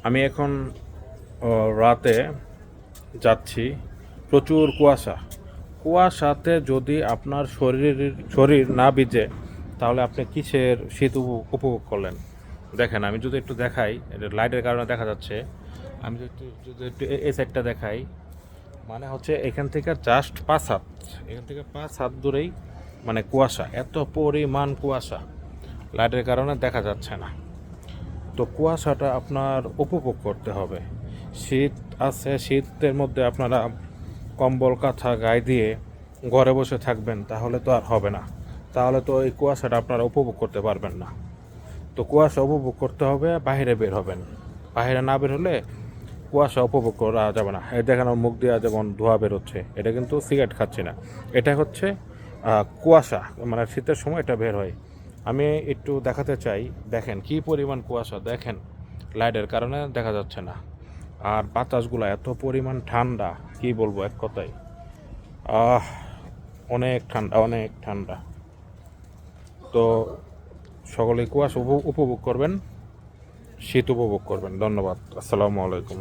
আমি এখন রাতে যাচ্ছি, প্রচুর কুয়াশা। কুয়াশাতে যদি আপনার শরীর না ভিজে তাহলে আপনি কিসের শীত উপভোগ করলেন? দেখেন, আমি যদি একটু দেখাই, এটা লাইটের কারণে দেখা যাচ্ছে। আমি যদি একটু এই সাইডটা দেখাই, মানে হচ্ছে এখান থেকে জাস্ট 5 হাত, এখান থেকে 5 হাত দূরেই মানে কুয়াশা, এত পরিমাণ কুয়াশা, লাইটের কারণে দেখা যাচ্ছে না। তো কুয়াশাটা আপনার উপভোগ করতে হবে। শীত আছে, শীতের মধ্যে আপনারা কম্বল কাঁথা গায়ে দিয়ে ঘরে বসে থাকবেন, তাহলে তো আর হবে না। তাহলে তো এই কুয়াশাটা আপনারা উপভোগ করতে পারবেন না। তো কুয়াশা উপভোগ করতে হবে, বাইরে বের হবেন। বাইরে না বের হলে কুয়াশা উপভোগ করা যাবে না। এই দেখেন, আমার মুখ দিয়ে যেমন ধোঁয়া বেরোচ্ছে, এটা কিন্তু সিগারেট খাচ্ছি না, এটা হচ্ছে কুয়াশা। মানে শীতের সময় এটা বের হয়। আমি একটু দেখাতে চাই, দেখেন কি পরিমাণ কুয়াশা, দেখেন লাইটের কারণে দেখা যাচ্ছে না। আর বাতাসগুলো এত পরিমাণ ঠান্ডা, কি বলবো এক কথায়, আহ অনেক ঠান্ডা, অনেক ঠান্ডা। তো সকলেই কুয়াশা উপভোগ করবেন, শীত উপভোগ করবেন। ধন্যবাদ। আসসালামু আলাইকুম।